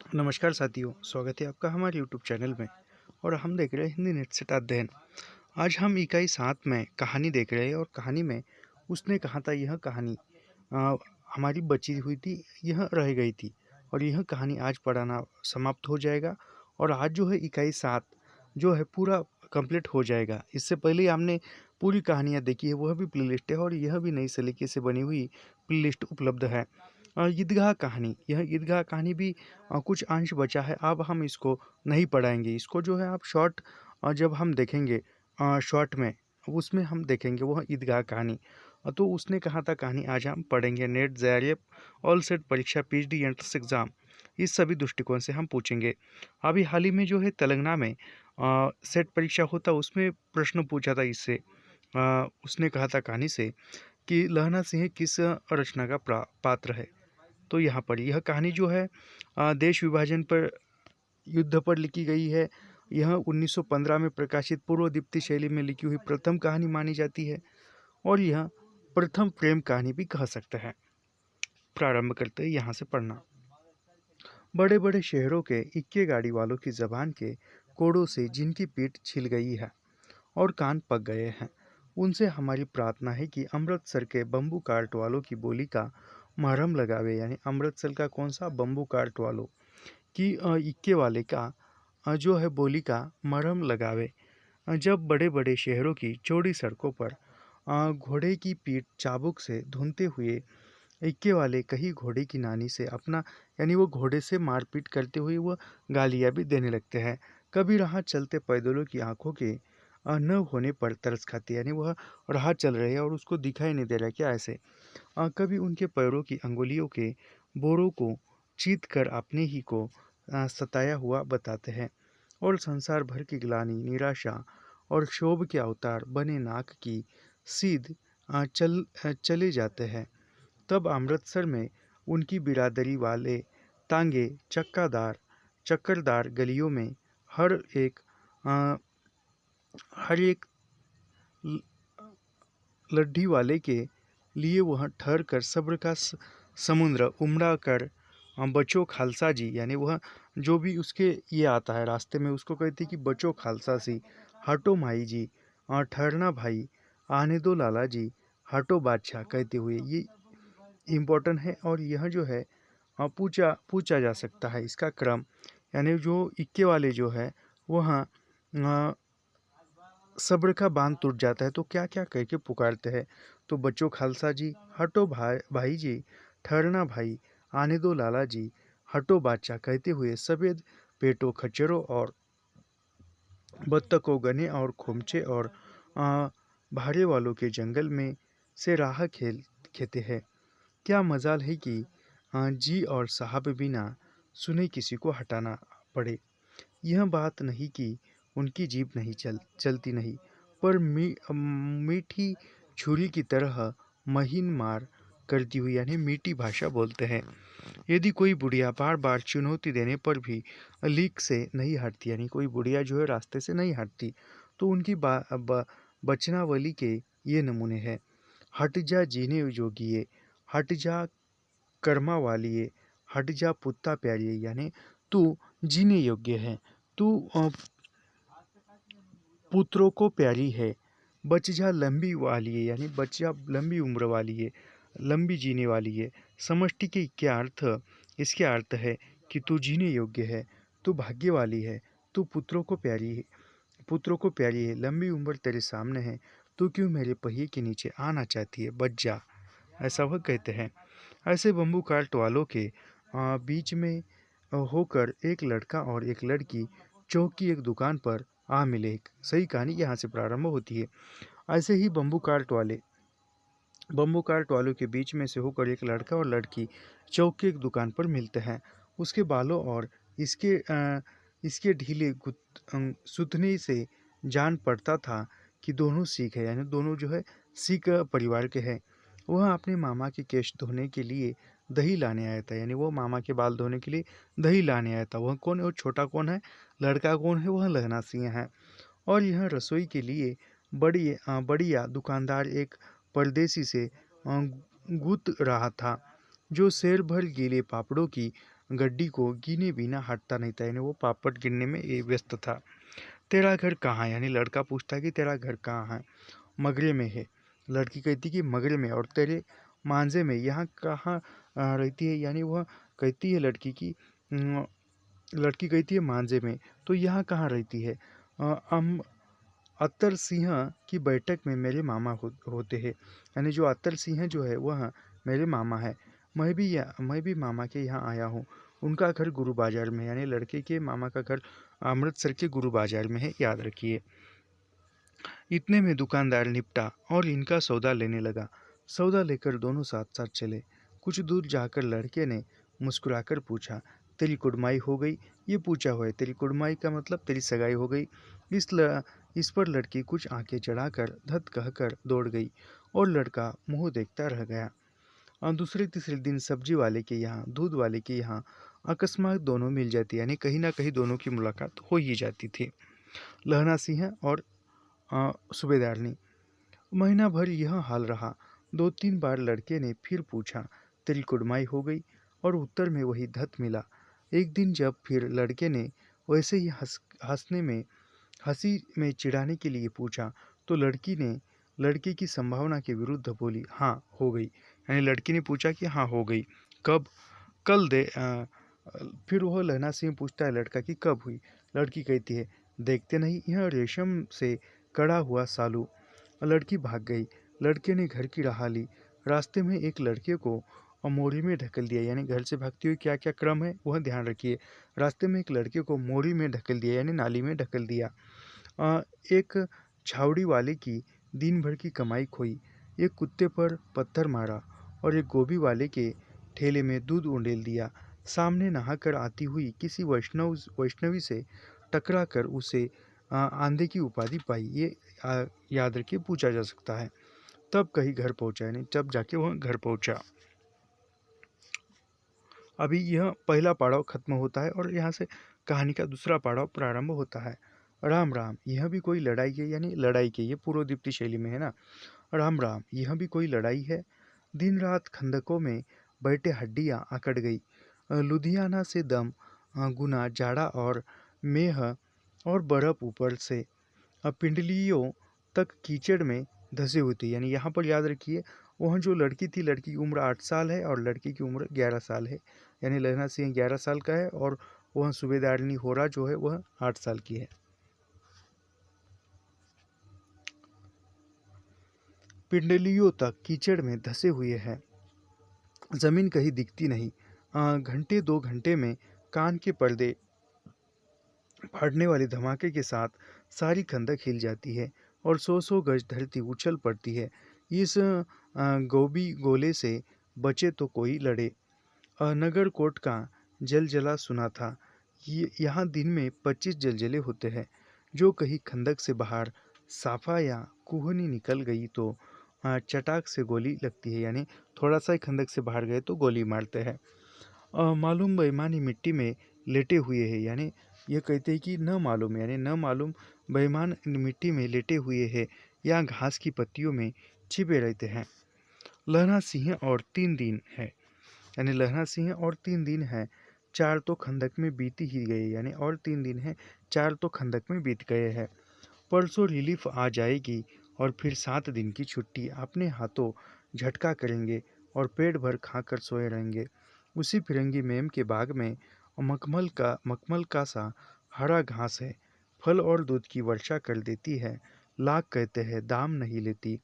नमस्कार साथियों, स्वागत है आपका हमारे यूट्यूब चैनल में। और हम देख रहे हैं हिंदी नेट सेट अध्ययन। आज हम इकाई 7 में कहानी देख रहे हैं और कहानी में उसने कहा था यह कहानी अ, हमारी बची हुई थी, यह रह गई थी और यह कहानी आज पढ़ाना समाप्त हो जाएगा। और आज जो है इकाई 7 जो है पूरा कंप्लीट हो जाएगा। इससे पहले ही हमने पूरी कहानियाँ देखी है, वह भी प्लेलिस्ट है और यह भी नई सलीके से बनी हुई प्लेलिस्ट उपलब्ध है। ईदगाह कहानी, यह ईदगाह कहानी भी कुछ अंश बचा है। अब हम इसको नहीं पढ़ाएंगे, इसको जो है आप शॉर्ट जब हम देखेंगे शॉर्ट में उसमें हम देखेंगे वह ईदगाह कहानी। तो उसने कहा था कहानी आज हम पढ़ेंगे। नेट जेआरएफ ऑल सेट परीक्षा पीएचडी एंट्रेंस एग्जाम, इस सभी दृष्टिकोण से हम पूछेंगे। अभी हाल ही में जो है तेलंगाना में सेट परीक्षा होता, उसमें प्रश्न पूछा था इससे। उसने कहा था कहानी से कि लहना सिंह किस रचना का पात्र है। तो यहाँ पर यह कहानी जो है देश विभाजन पर, युद्ध पर लिखी गई है। यह 1915 में प्रकाशित पूर्वदीप्ति शैली में लिखी हुई प्रथम कहानी मानी जाती है और यह प्रथम प्रेम कहानी भी कह सकते हैं। प्रारंभ करते हैं यहाँ से पढ़ना। बड़े बड़े शहरों के इक्के गाड़ी वालों की जबान के कोड़ों से जिनकी पीठ छिल गई है और कान पक गए हैं, उनसे हमारी प्रार्थना है कि अमृतसर के बम्बू कार्ट वालों की बोली का मरहम लगावे। यानी अमृतसर का कौन सा, बम्बू कार्ट वालों की इक्के वाले का जो है बोली का मरहम लगावे। जब बड़े बड़े शहरों की चौड़ी सड़कों पर घोड़े की पीठ चाबुक से धुनते हुए इक्के वाले कहीं घोड़े की नानी से अपना, यानी वो घोड़े से मारपीट करते हुए वो गालियाँ भी देने लगते हैं। कभी राह चलते पैदलों की आंखों के न होने पर तरस खाती है, यानी वह राह चल रहे हैं और उसको दिखाई नहीं दे रहा है क्या ऐसे। कभी उनके पैरों की अंगुलियों के बोरों को चीत कर अपने ही को सताया हुआ बताते हैं और संसार भर की ग्लानि, निराशा और क्षोभ के अवतार बने नाक की सीध चले जाते हैं। तब अमृतसर में उनकी बिरादरी वाले तांगे चक्करदार गलियों में एक अ, हर एक लड्ढी वाले के लिए वह ठहर कर सब्र का समुद्र उमड़ा कर बचो खालसा जी, यानी वह जो भी उसके ये आता है रास्ते में उसको कहती कि बचो खालसा सी, हटो माई जी, ठहरना भाई, आने दो लाला जी, हटो बादशाह कहते हुए। ये इम्पोर्टेंट है और यह जो है पूछा पूछा जा सकता है इसका क्रम। यानी जो इक्के वाले जो है वह सब्र का बांध टूट जाता है तो क्या क्या करके पुकारते हैं। तो बच्चों खालसा जी, हटो भाई जी, ठहरना भाई, आने दो लाला जी, हटो बादशाह कहते हुए सफ़ेद पेटों, खच्चरों और बत्तखों, गने और खोमचे और भारे वालों के जंगल में से राह खेते हैं। क्या मजाल है कि जी और साहब बिना सुने किसी को हटाना पड़े। यह बात नहीं कि उनकी जीभ नहीं चलती नहीं, पर मीठी छुरी की तरह महीन मार करती हुई, यानी मीठी भाषा बोलते हैं। यदि कोई बुढ़िया बार बार चुनौती देने पर भी लीक से नहीं हटती, यानी कोई बुढ़िया जो है रास्ते से नहीं हटती, तो उनकी बचनावली के ये नमूने हैं। हट जा जीने जोगिए, हट जा कर्मा वालिए, हट जा पुत्ता प्यारिए, यानी तू जीने योग्य है, तू पुत्रों को प्यारी है। बच जा लंबी वाली है, यानी बच जा लंबी उम्र वाली है, लंबी जीने वाली है। समष्टि के क्या अर्थ, इसके अर्थ है कि तू जीने योग्य है, तू भाग्य वाली है, तू पुत्रों को प्यारी है, लंबी उम्र तेरे सामने है, तू क्यों मेरे पहिए के नीचे आना चाहती है, बच जा, ऐसा वह कहते हैं। ऐसे बम्बू कार्ट वालों के बीच में होकर एक लड़का और एक लड़की चौक की एक दुकान पर आ मिले। सही कहानी यहाँ से प्रारंभ होती है। ऐसे ही बम्बू कार्ट वालों के बीच में से होकर एक लड़का और लड़की चौक की एक दुकान पर मिलते हैं। उसके बालों और इसके ढीले सुथनी से जान पड़ता था कि दोनों सिख है, यानी दोनों जो है सिख परिवार के हैं। वह अपने मामा के केश धोने के लिए दही लाने आया था, यानी वो मामा के बाल धोने के लिए दही लाने आया था। वह कौन है, वो छोटा कौन है, लड़का कौन है, वह लहना सिंह है। और यह रसोई के लिए बढ़िया दुकानदार एक परदेसी से गूंथ रहा था। जो शेर भर गीले पापड़ों की गड्डी को गिने बिना हटता नहीं था, यानी वो पापड़ गिनने में ये व्यस्त था। तेरा घर कहाँ है, यानी लड़का पूछता है कि तेरा घर कहाँ है। मगरे में है। लड़की कहती कि मगरे में। और तेरे मांझे में यहाँ कहाँ रहती है, यानी वह कहती है लड़की कहती है मांझे में, तो यहाँ कहाँ रहती है। हम अत्तर सिंह की बैठक में मेरे मामा होते हैं, यानी जो अत्तर सिंह जो है वह मेरे मामा है। मैं भी मामा के यहाँ आया हूँ। उनका घर गुरु बाजार में है, यानी लड़के के मामा का घर अमृतसर के गुरु बाजार में है, याद रखिए। इतने में दुकानदार निपटा और इनका सौदा लेने लगा। सौदा लेकर दोनों साथ साथ चले। कुछ दूर जाकर लड़के ने मुस्कुराकर पूछा, तेरी कुड़माई हो गई। ये पूछा हुआ है, तेरी कुड़माई का मतलब तेरी सगाई हो गई। इस पर लड़की कुछ आंखें चढ़ाकर धत कहकर दौड़ गई और लड़का मुंह देखता रह गया। और दूसरे तीसरे दिन सब्जी वाले के यहाँ, दूध वाले के यहाँ अकस्मात दोनों मिल जाती, यानी कहीं ना कहीं दोनों की मुलाकात हो ही जाती थी। लहना सिंह और सूबेदारनी। महीना भर यह हाल रहा। 2-3 बार लड़के ने फिर पूछा, तेरी कुड़माई हो गई, और उत्तर में वही धत मिला। एक दिन जब फिर लड़के ने वैसे ही हंसी में चिढ़ाने के लिए पूछा, तो लड़की ने लड़के की संभावना के विरुद्ध बोली, हाँ हो गई। यानी लड़की ने पूछा कि हाँ हो गई। कब? कल दे फिर वह लहना सिंह पूछता है लड़का कि कब हुई। लड़की कहती है, देखते नहीं यह रेशम से कड़ा हुआ सालू। लड़की भाग गई। लड़के ने घर की राह ली। रास्ते में एक लड़के को मोरी में ढकेल दिया, यानी घर से भागते हुए क्या क्या क्रम है वह ध्यान रखिए। रास्ते में एक लड़के को मोरी में ढकेल दिया, यानी नाली में ढकेल दिया। एक छावड़ी वाले की दिन भर की कमाई खोई। एक कुत्ते पर पत्थर मारा और एक गोभी वाले के ठेले में दूध उंडेल दिया। सामने नहाकर आती हुई किसी वैष्णवी से टकरा कर उसे आंधे की उपाधि पाई। ये याद रखिए, पूछा जा सकता है। तब कहीं घर पहुंचा, यानी तब जाके वह घर पहुंचा। अभी यह पहला पड़ाव खत्म होता है और यहाँ से कहानी का दूसरा पड़ाव प्रारंभ होता है। राम राम, यह भी कोई लड़ाई है, यानी लड़ाई के, ये पूर्वदीप्ति शैली में है ना। राम राम, यह भी कोई लड़ाई है। दिन रात खंदकों में बैठे हड्डियाँ अकड़ गई। लुधियाना से दम गुना जाड़ा और मेह और बर्फ ऊपर से पिंडलियों तक कीचड़ में धंसे हुए थे। यानी यहाँ पर याद रखिए, वह जो लड़की थी, लड़की की उम्र 8 साल है और लड़की की उम्र 11 साल है। यानी लहना सिंह 11 साल का है और वह सूबेदारनी होरा जो है वह 8 साल की है। पिंडलियों तक कीचड़ में धंसे हुए हैं, जमीन कहीं दिखती नहीं। घंटे 2 घंटे में कान के पर्दे फाड़ने वाले धमाके के साथ सारी खंदक हिल जाती है और 100-100 गज धरती उछल पड़ती है। इस गोभी गोले से बचे तो कोई लड़े। नगर कोट का जलजला सुना था। यहाँ दिन में 25 जलजले होते हैं। जो कहीं खंदक से बाहर साफा या कुहनी निकल गई तो चटाक से गोली लगती है, यानी थोड़ा सा ही खंदक से बाहर गए तो गोली मारते हैं। मालूम बेईमानी मिट्टी में लेटे हुए हैं, यानी ये कहते हैं कि न मालूम, यानी न मालूम बेईमान मिट्टी में लेटे हुए हैं या घास की पत्तियों में छिपे रहते हैं। लहना सिंह और 3 दिन है, यानी लहना सिंह और 3 दिन है। 4 तो खंदक में बीत ही गए, यानी और 3 दिन है, 4 तो खंदक में बीत गए हैं। परसों रिलीफ आ जाएगी और फिर 7 दिन की छुट्टी। अपने हाथों झटका करेंगे और पेट भर खाकर सोए रहेंगे। उसी फिरंगी मेम के बाग में मखमल का सा हरा घास है। फल और दूध की वर्षा कर देती है। लाख कहते हैं, दाम नहीं लेती।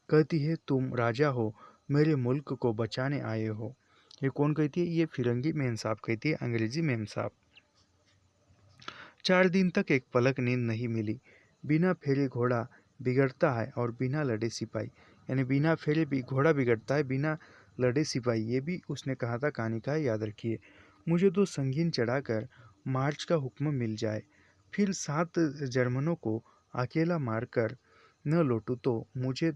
कहती है, तुम राजा हो, मेरे मुल्क को बचाने आए हो। ये कौन कहती है? ये फिरंगी मेम साहब कहती है, अंग्रेजी मेम साहब। 4 दिन तक एक पलक नींद नहीं मिली। बिना फेरे घोड़ा बिगड़ता है और बिना लड़े सिपाही, यानी बिना फेरे भी घोड़ा बिगड़ता है, बिना लड़े सिपाही। ये भी उसने कहा था कहानी का, याद रखिए। मुझे तो संगीन चढ़ाकर मार्च का हुक्म मिल जाए, फिर 7 जर्मनों को अकेला मारकर न लौटूं तो मुझे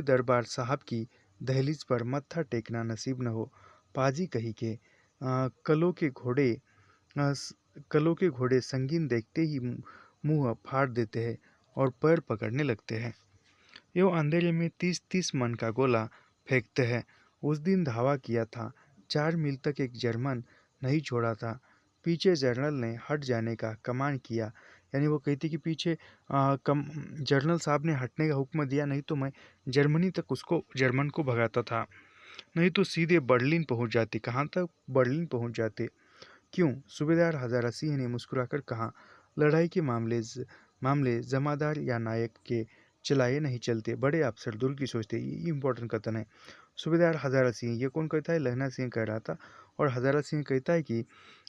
दरबार साहब की दहलीज पर मत्था टेकना नसीब न हो। पाजी कही के कलों के घोड़े संगीन देखते ही मुंह फाड़ देते हैं और पैर पकड़ने लगते हैं। यो अंधेरे में 30-30 मन का गोला फेंकते हैं। उस दिन धावा किया था, 4 मील तक एक जर्मन नहीं छोड़ा था। पीछे जनरल ने हट जाने का कमांड किया, यानी वो कहती कि पीछे जनरल साहब ने हटने का हुक्म दिया, नहीं तो मैं जर्मनी तक जर्मन को भगाता था, नहीं तो सीधे बर्लिन पहुंच जाते। कहाँ तक? बर्लिन पहुंच जाते। क्यों? सूबेदार हजारा सिंह ने मुस्कुराकर कहा, लड़ाई के मामले जमादार या नायक के चलाए नहीं चलते, बड़े अफसर दुर्ग की सोचते। ये इंपॉर्टेंट कथन है। सूबेदार हजारा सिंह, ये कौन कहता है? लहना सिंह कह रहा था। और हजारा सिंह कहता है कि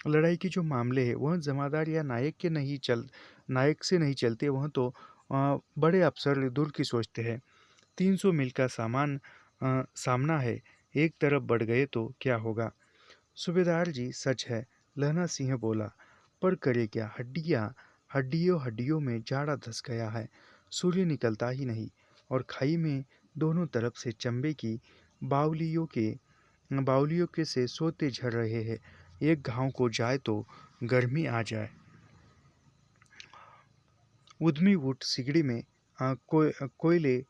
लड़ाई के जो मामले हैं वह जमादार या नायक से नहीं चलते, वह तो बड़े अफसर दुर्ग की सोचते हैं। 300 मील का सामना है, एक तरफ बढ़ गए तो क्या होगा? सूबेदार जी, सच है, लहना सिंह बोला, पर करे क्या? हड्डियों में जाड़ा धस गया है, सूर्य निकलता ही नहीं, और खाई में दोनों तरफ से चंबे की बावलियों के से सोते झड़ रहे हैं। एक घाव को जाए तो गर्मी आ जाए। उद्यमी उठ सिगड़ी में कोयले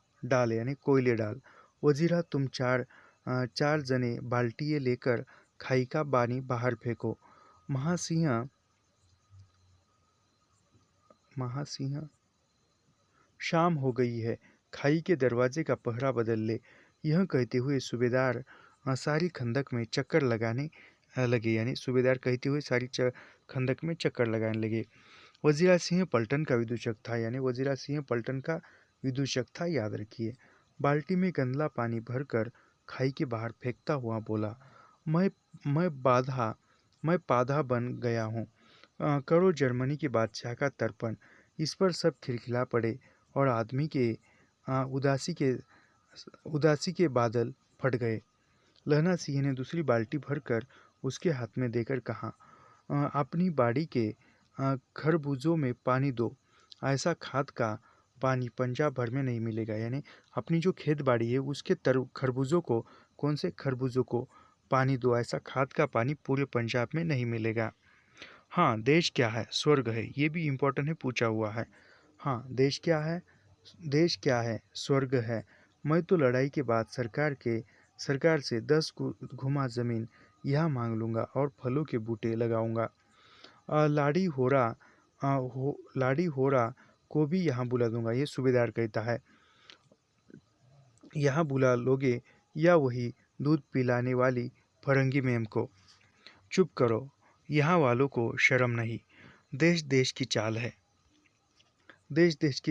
डाल। वजीरा, तुम चार जने बाल्टियाँ लेकर खाई का पानी बाहर फेंको। महासिंह, शाम हो गई है, खाई के दरवाजे का पहरा बदल ले। यह कहते हुए सूबेदार सारी खंदक में चक्कर लगाने लगे, यानी सूबेदार कहते हुए खंदक में चक्कर लगाने लगे। वजीरा सिंह पलटन का विदूषक था, यानी वजीरा सिंह पलटन का विदूषक था, याद रखिए। बाल्टी में गंदला पानी भरकर खाई के बाहर फेंकता हुआ बोला, मैं मैं बाधा मैं पाधा बन गया हूँ। करो जर्मनी के बादशाह का तर्पण। इस पर सब खिलखिला पड़े और आदमी के उदासी के बादल फट गए। लहना सिंह ने दूसरी बाल्टी भरकर उसके हाथ में देकर कहा, अपनी बाड़ी के खरबूजों में पानी दो, ऐसा खाद का पानी पंजाब भर में नहीं मिलेगा। यानी अपनी जो खेत बाड़ी है उसके खरबूजों को, कौन से खरबूजों को पानी दो, ऐसा खाद का पानी पूरे पंजाब में नहीं मिलेगा। हाँ, देश क्या है? स्वर्ग है। ये भी इम्पोर्टेंट है, पूछा हुआ है। हाँ, देश क्या है? स्वर्ग है। मैं तो लड़ाई के बाद सरकार से 10 घुमा जमीन यहाँ मांग लूँगा और फलों के बूटे लगाऊंगा। लाड़ी होरा को भी यहाँ बुला दूंगा। ये सूबेदार कहता है, यहाँ बुला लोगे या वही दूध पिलाने वाली फरंगी मेम को? चुप करो, यहाँ वालों को शर्म नहीं। देश देश की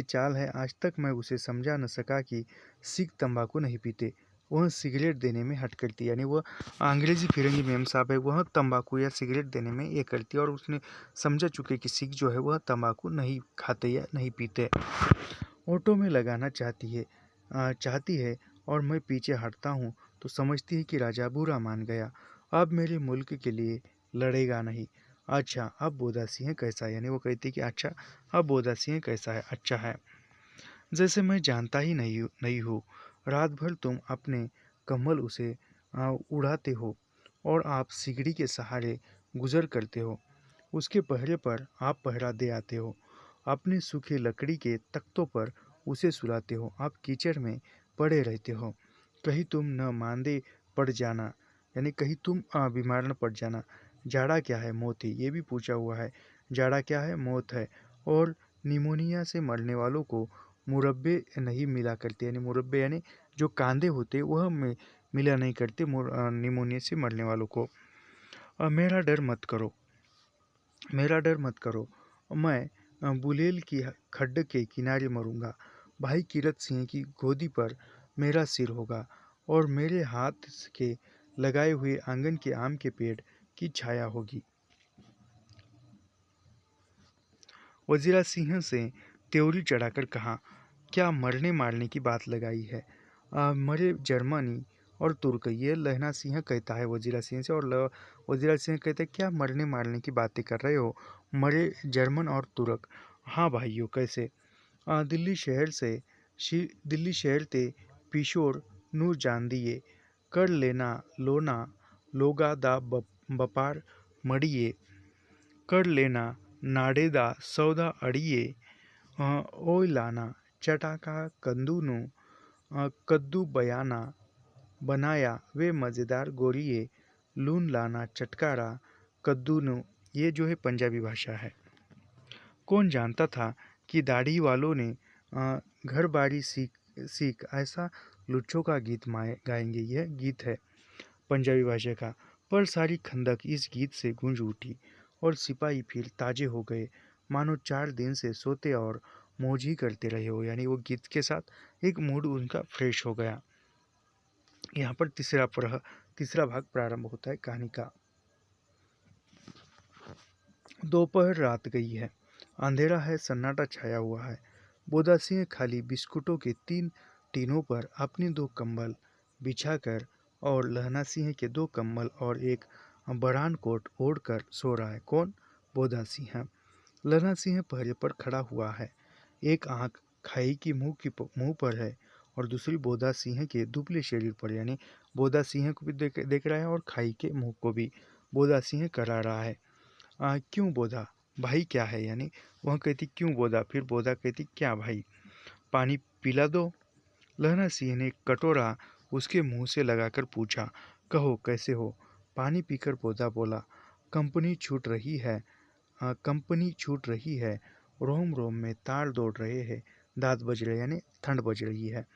चाल है। आज तक मैं उसे समझा न सका कि सिख तंबाकू नहीं पीते, वह सिगरेट देने में हट करती। यानी वह अंग्रेजी फिरंगी मेम साहब है, वह तंबाकू या सिगरेट देने में ये करती है, और उसने समझा चुके कि सिख जो है वह तंबाकू नहीं खाते या नहीं पीते। ऑटो में लगाना चाहती है और मैं पीछे हटता हूँ तो समझती है कि राजा बुरा मान गया, अब मेरे मुल्क के लिए लड़ेगा नहीं। अच्छा, अब बोधा सिंह कैसा है? यानी वो कहती है कि अच्छा, अब बोधा सिंह कैसा है? अच्छा है, जैसे मैं जानता ही नहीं हूँ। रात भर तुम अपने कम्बल उसे उड़ाते हो और आप सिगड़ी के सहारे गुजर करते हो। उसके पहरे पर आप पहरा दे आते हो। अपने सूखे लकड़ी के तख्तों पर उसे सुलाते हो। आप कीचड़ में पड़े रहते हो। कहीं तुम न मांदे पड़ जाना, यानी कहीं तुम बीमार न पड़ जाना। जाड़ा क्या है? मौत ही। ये भी पूछा हुआ है। जाड़ा क्या है? मौत है। और निमोनिया से मरने वालों को मुरब्बे नहीं मिला करते, यानी मुरब्बे यानी जो कांदे होते वह मिला नहीं करते निमोनिया से मरने वालों को। मेरा डर मत करो, मैं बुलेल की खड्ड के किनारे मरूंगा। भाई कीरत सिंह की गोदी पर मेरा सिर होगा और मेरे हाथ के लगाए हुए आंगन के आम के पेड़ की छाया होगी। वजीरा सिंह से त्योरी चढ़ाकर कहा, क्या मरने मारने की बात लगाई है? मरे जर्मनी और तुर्क। ये लहना सिंह कहता है वजीरा सिंह से, और वजीरा सिंह कहते हैं, क्या मरने मारने की बातें कर रहे हो? मरे जर्मन और तुर्क। हाँ भाइयों, कैसे? दिल्ली शहर ते पिशोर नू जान दिए, कर लेना लोना लोगा दा बपार मड़िए, कर लेना नाड़े दा सौदा अड़िए, ओय लाना चटाका कंदूनु कद्दू बयाना बनाया वे मज़ेदार गोरिये, लून लाना चटकारा, कद्दूनो। ये जो है पंजाबी भाषा है। कौन जानता था कि दाढ़ी वालों ने घर बारी सीख सीख ऐसा लुच्चों का गीत गाएंगे। यह गीत है पंजाबी भाषा का। पर सारी खंदक इस गीत से गूंज उठी और सिपाही फिर ताजे हो गए, मानो 4 दिन से सोते और मौज ही करते रहे हो। यानी वो गीत के साथ एक मूड उनका फ्रेश हो गया। यहाँ पर तीसरा भाग प्रारंभ होता है कहानी का। दोपहर रात गई है, अंधेरा है, सन्नाटा छाया हुआ है। बोदा सिंह खाली बिस्कुटों के 3 टीनों पर अपनी 2 कंबल बिछाकर और लहना सिंह के 2 कंबल और एक बरान कोट ओढ़कर सो रहा है। कौन? बोदा सिंह। लहना सिंह पहरे पर खड़ा हुआ है। एक आंख खाई की मुंह पर है और दूसरी बोदा सिंह के दुबले शरीर पर। यानी बोदा सिंह को भी देख रहा है और खाई के मुंह को भी बोदा सिंह करा रहा है। क्यों बोधा? भाई क्या है? यानी वह कहती क्यों बोधा, फिर बोधा कहती क्या भाई, पानी पिला दो। लहना सिंह ने कटोरा उसके मुंह से लगाकर पूछा, कहो कैसे हो? पानी पीकर बोधा बोला, कंपनी छूट रही है, कंपनी छूट रही है, रोम रोम में तार दौड़ रहे हैं, दांत बज रहे, यानी ठंड बज रही है।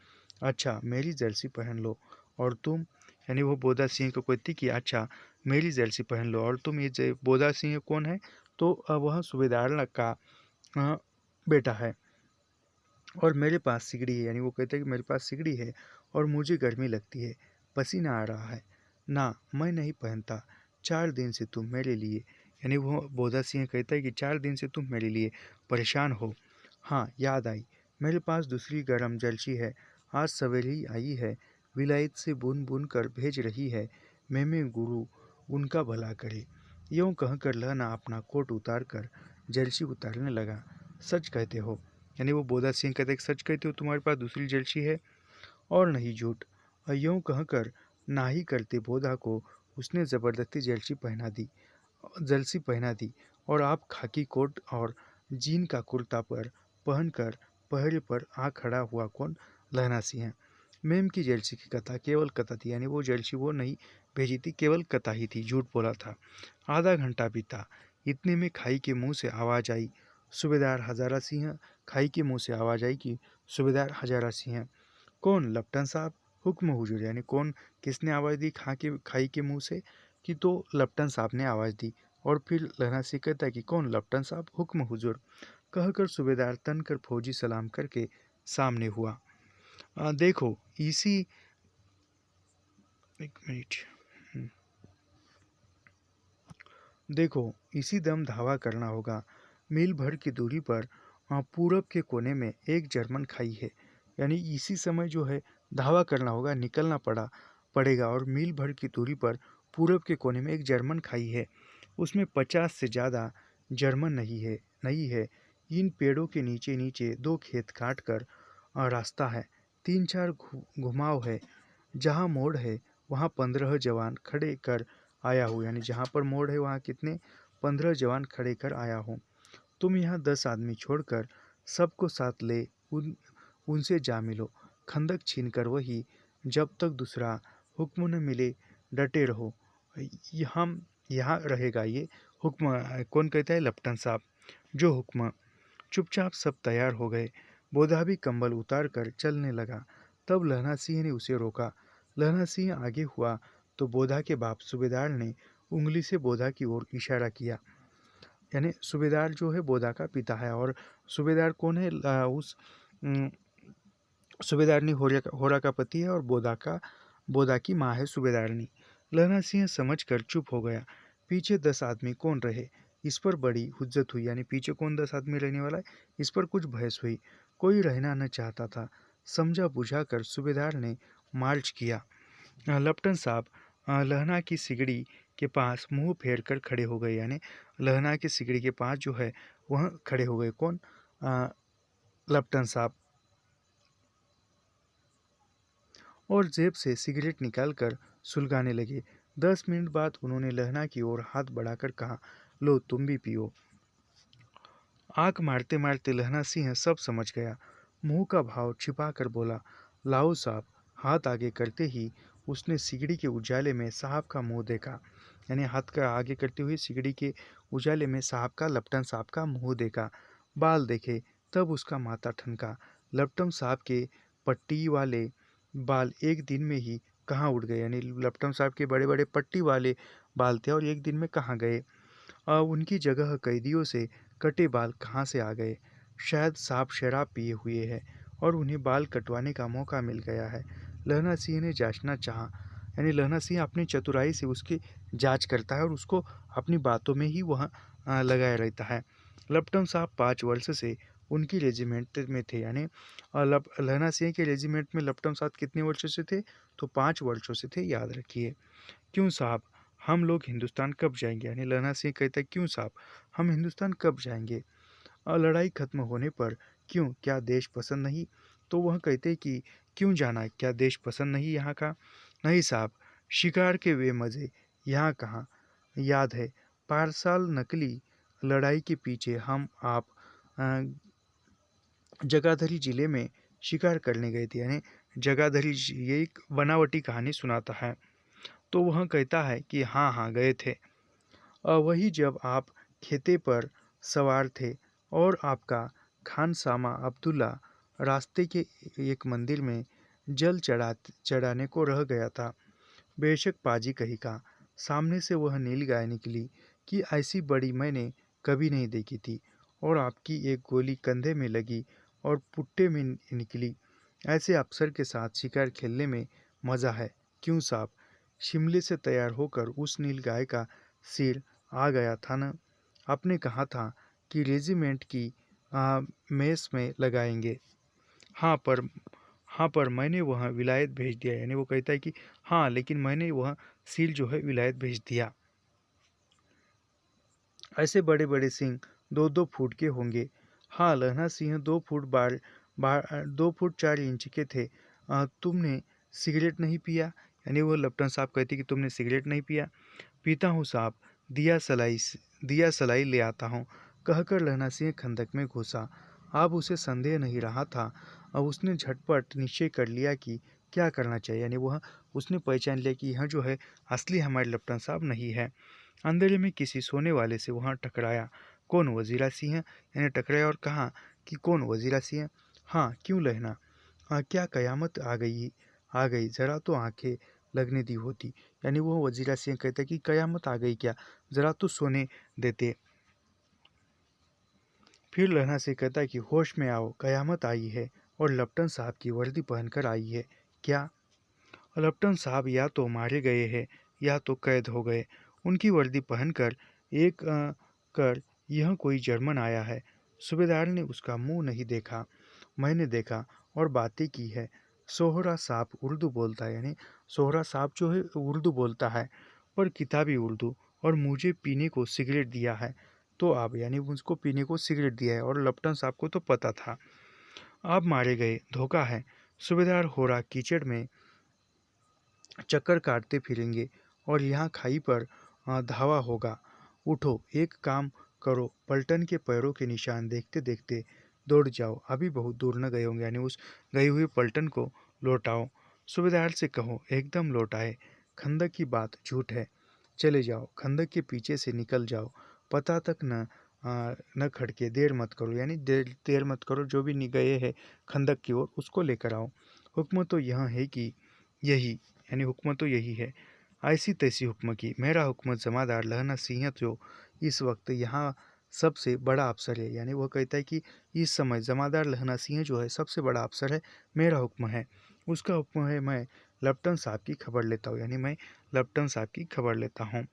अच्छा मेरी जर्सी पहन लो और तुम, यानी वो बोधा सिंह को कहती कि अच्छा मेरी जर्सी पहन लो और तुम। ये बोधा सिंह कौन है? तो वह सूबेदार का बेटा है। और मेरे पास सिगड़ी है, यानी वो कहते हैं कि मेरे पास सिगड़ी है और मुझे गर्मी लगती है, पसीना आ रहा है। ना मैं नहीं पहनता, 4 दिन से तुम मेरे लिए, यानी वो बोधा सिंह कहता है कि 4 दिन से तुम मेरे लिए परेशान हो। हाँ याद आई, मेरे पास दूसरी गर्म जर्सी है, आज सवेरे ही आई है, विलायत से बुन बुन कर भेज रही है, मेमे गुरु उनका भला करे। यूँ कहकर लहना अपना कोट उतार कर जर्सी उतारने लगा। सच कहते हो? यानी वो बोधा सिंह कहते सच कहते हो, तुम्हारे पास दूसरी जर्सी है? और नहीं झूठ। यूँ कहकर ना ही करते बोधा को उसने ज़बरदस्ती जर्सी पहना दी और आप खाकी कोट और जीन का कुर्ता पर पहनकर पहरे पर आ खड़ा हुआ। कौन? लहना सिंह। मेम की जर्सी की कथा केवल कथा थी, यानी वो जर्सी वो नहीं भेजी थी, केवल कथा ही थी, झूठ बोला था। आधा घंटा बीता, इतने में खाई के मुंह से आवाज़ आई, सूबेदार हजारा सिंह। खाई के मुंह से आवाज़ आई कि सूबेदार हजारा सिंह। कौन? लप्टन साहब। हुक्म हुजूर। यानी कौन, किसने आवाज़ दी खाई के मुंह से? कि तो लप्टन साहब ने आवाज़ दी। और फिर लहना सिंह कहता है कि कौन? लप्टन साहब। हुक्म हुजूर। कहकर सूबेदार तन कर फौजी सलाम करके सामने हुआ। देखो इसी, एक मिनट, देखो इसी दम धावा करना होगा। मील भर की दूरी पर पूरब के कोने में एक जर्मन खाई है, यानी इसी समय जो है धावा करना होगा, निकलना पड़ेगा। और मील भर की दूरी पर पूरब के कोने में एक जर्मन खाई है, उसमें 50 से ज़्यादा जर्मन नहीं है। इन पेड़ों के नीचे नीचे 2 खेत काट कर रास्ता है, 3-4 घुमाव है, जहाँ मोड़ है वहाँ 15 जवान खड़े कर आया हूँ। यानी जहाँ पर मोड़ है वहाँ कितने? 15 जवान खड़े कर आया हूँ। तुम यहाँ 10 आदमी छोड़कर सबको साथ ले उनसे जा मिलो, खंदक छीन कर वही, जब तक दूसरा हुक्म न मिले डटे रहो। हम यहाँ रहेगा ये हुक्म। कौन कहता है? लप्टन साहब। जो हुक्म। चुपचाप सब तैयार हो गए। बोधा भी कंबल उतार कर चलने लगा। तब लहना सिंह ने उसे रोका। लहना सिंह आगे हुआ तो बोधा के बाप सूबेदार ने उंगली से बोधा की ओर इशारा किया। यानी सूबेदार जो है बोधा का पिता है। और सूबेदार कौन है? उस सूबेदारनी होरा का पति है और बोधा की माँ है सूबेदारनी। लहना सिंह समझ कर चुप हो गया। पीछे 10 आदमी कौन रहे, इस पर बड़ी हुज्जत हुई। यानी पीछे कौन 10 आदमी रहने वाला है, इस पर कुछ बहस हुई। कोई रहना न चाहता था। समझा बुझा कर सूबेदार ने मार्च किया। लप्टन साहब लहना की सिगड़ी के पास मुंह फेर कर खड़े हो गए। यानी लहना की सिगड़ी के पास जो है वह खड़े हो गए। कौन? लप्टन साहब। और जेब से सिगरेट निकालकर सुलगाने लगे। 10 मिनट बाद उन्होंने लहना की ओर हाथ बढ़ाकर कहा, लो तुम भी पियो। आंख मारते मारते लहना सिंह सब समझ गया। मुंह का भाव छिपा कर बोला, लाओ साहब। हाथ आगे करते ही उसने सिगड़ी के उजाले में साहब का मुंह देखा, यानी हाथ का आगे करते हुए सिगड़ी के उजाले में साहब का, लपटन साहब का मुंह देखा। बाल देखे तब उसका माथा ठनका। लपटन साहब के पट्टी वाले बाल एक दिन में ही कहाँ उड़ गए, यानी लपटन साहब के बड़े बड़े पट्टी वाले बाल थे और एक दिन में कहाँ गए। उनकी जगह कैदियों से कटे बाल कहाँ से आ गए। शायद साहब शराब पिए हुए हैं और उन्हें बाल कटवाने का मौका मिल गया है। लहना सिंह ने जांचना चाहा, यानी लहना सिंह अपनी चतुराई से उसकी जांच करता है और उसको अपनी बातों में ही वह लगाए रहता है। लपटन साहब 5 वर्ष से उनकी रेजिमेंट में थे, यानी लहना सिंह के रेजिमेंट में लपटन साहब कितने वर्षों से थे, तो 5 वर्षों से थे, याद रखिए। क्यों साहब, हम लोग हिंदुस्तान कब जाएंगे, यानी लहना सिंह कहता है क्यों साहब, हम हिंदुस्तान कब जाएंगे। और लड़ाई खत्म होने पर क्यों, क्या देश पसंद नहीं, तो वह कहते कि क्यों जाना, क्या देश पसंद नहीं यहाँ का। नहीं साहब, शिकार के वे मज़े यहाँ कहाँ। याद है 5 साल नकली लड़ाई के पीछे हम आप अ, जगाधरी जिले में शिकार करने गए थे, यानी जगाधरी, ये एक बनावटी कहानी सुनाता है। तो वह कहता है कि हाँ हाँ गए थे। वही जब आप खेते पर सवार थे और आपका खानसामा अब्दुल्ला रास्ते के एक मंदिर में जल चढ़ाने को रह गया था। बेशक पाजी कही का, सामने से वह नील गाय निकली कि ऐसी बड़ी मैंने कभी नहीं देखी थी, और आपकी एक गोली कंधे में लगी और पुट्टे में निकली। ऐसे अफसर के साथ शिकार खेलने में मज़ा है। क्यों साहब, शिमले से तैयार होकर उस नील गाय का सिर आ गया था न। आपने कहा था कि रेजिमेंट की मेस में लगाएंगे। हाँ पर हाँ पर मैंने वह विलायत भेज दिया, यानी वो कहता है कि हाँ लेकिन मैंने वह सील जो है विलायत भेज दिया। ऐसे बड़े बड़े सिंह 2-2 फुट के होंगे। हाँ, लहना सिंह 2 फुट 4 इंच के थे। तुमने सिगरेट नहीं पिया, यानी वो लपटन साहब कहते कि तुमने सिगरेट नहीं पिया। पीता हूँ साहब, दिया सलाई ले आता हूँ, कहकर लहना सिंह खंदक में घुसा। अब उसे संदेह नहीं रहा था। अब उसने झटपट निश्चय कर लिया कि क्या करना चाहिए, यानी वह उसने पहचान लिया कि यह जो है असली हमारे लपटन साहब नहीं है। अंधेरे में किसी सोने वाले से वहाँ टकराया। कौन, वजीरा सिंह, यानी टकराया और कहा कि कौन, वजीरा सिंह। हाँ, क्यों लहना, क्या कयामत आ गई, ज़रा तो आंखें लगने दी होती, यानी वो वजीरा सिंह कहता है कि कयामत आ गई क्या, ज़रा तो सोने देते। फिर लहना सिंह कहता है कि होश में आओ, कयामत आई है और लपटन साहब की वर्दी पहनकर आई है। क्या, लपटन साहब या तो मारे गए हैं या तो कैद हो गए। उनकी वर्दी पहनकर एक कर यह कोई जर्मन आया है। सूबेदार ने उसका मुंह नहीं देखा, मैंने देखा और बातें की है। सोहरा साहब उर्दू बोलता है, यानी सोहरा साहब जो है उर्दू बोलता है, पर किताबी उर्दू, और मुझे पीने को सिगरेट दिया है। तो आप, यानी उसको पीने को सिगरेट दिया है, और लपटन साहब को तो पता था। आप मारे गए, धोखा है। सूबेदार हो रहा कीचड़ में चक्कर काटते फिरेंगे और यहाँ खाई पर धावा होगा। उठो, एक काम करो, पलटन के पैरों के निशान देखते देखते दौड़ जाओ, अभी बहुत दूर न गए होंगे, यानी उस गई हुई पलटन को लौटाओ। सूबेदार से कहो एकदम लौटाए, खंदक की बात झूठ है। चले जाओ, खंदक के पीछे से निकल जाओ, पता तक न खड़के, देर मत करो, यानी देर मत करो, जो भी गए हैं खंदक की ओर उसको लेकर आओ। हुक्म तो यह है कि यही, यानी हुक्म तो यही है। ऐसी तैसी हुक्म की, मेरा हुक्म जमादार लहना सिंह जो इस वक्त यहाँ सबसे बड़ा अफसर है, यानी वह कहता है कि इस समय जमादार लहना सिंह जो है सबसे बड़ा अफसर है, मेरा हुक्म है, उसका हुक्म है, मैं लपटन साहब की खबर लेता हूँ, यानी मैं लपटन साहब की खबर लेता हूँ।